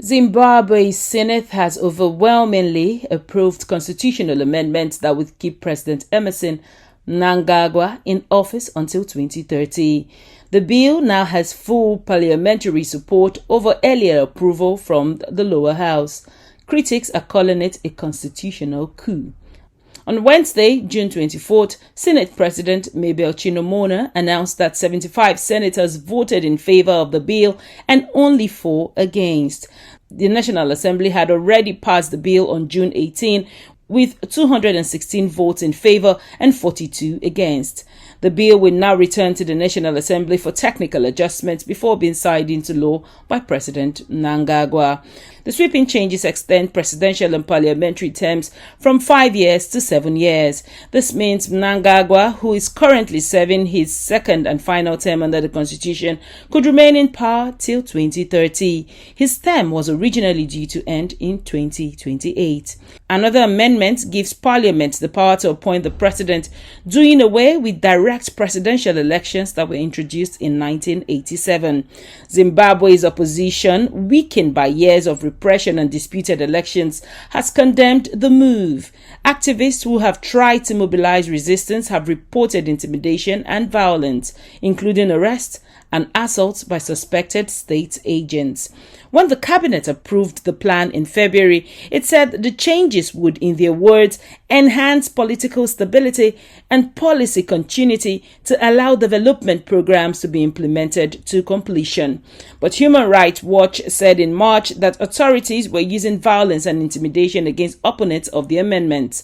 Zimbabwe Senate has overwhelmingly approved constitutional amendments that would keep President Emmerson Mnangagwa in office until 2030. The bill now has full parliamentary support over earlier approval from the lower house. Critics are calling it a constitutional coup. On Wednesday, June 24th, Senate President Emmerson announced that 75 senators voted in favour of the bill and only 4 against. The National Assembly had already passed the bill on June 18 with 216 votes in favour and 42 against. The bill will now return to the National Assembly for technical adjustments before being signed into law by President Mnangagwa. The sweeping changes extend presidential and parliamentary terms from 5 years to 7 years. This means Mnangagwa, who is currently serving his second and final term under the Constitution, could remain in power till 2030. His term was originally due to end in 2028. Another amendment gives Parliament the power to appoint the President, doing away with direct presidential elections that were introduced in 1987. Zimbabwe's opposition, weakened by years of repression and disputed elections, has condemned the move. Activists who have tried to mobilize resistance have reported intimidation and violence, including arrests and assaults by suspected state agents. When the cabinet approved the plan in February, it said the changes would, in their words, enhance political stability and policy continuity to allow development programs to be implemented to completion. But Human Rights Watch said in March that authorities were using violence and intimidation against opponents of the amendments.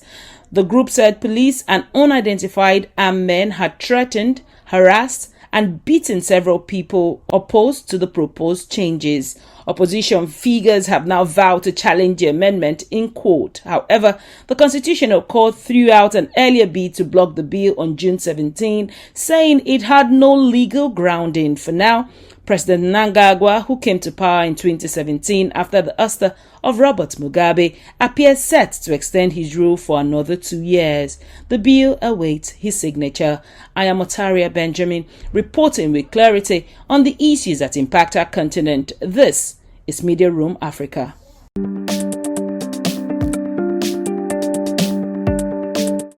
The group said police and unidentified armed men had threatened, harassed, and beaten several people opposed to the proposed changes. Opposition figures have now vowed to challenge the amendment in court. However, the Constitutional Court threw out an earlier bid to block the bill on June 17, saying it had no legal grounding. For now, President Mnangagwa, who came to power in 2017 after the ouster of Robert Mugabe, appears set to extend his rule for another 2 years. The bill awaits his signature. I am Otaria Benjamin, reporting with clarity on the issues that impact our continent. This is Media Room Africa.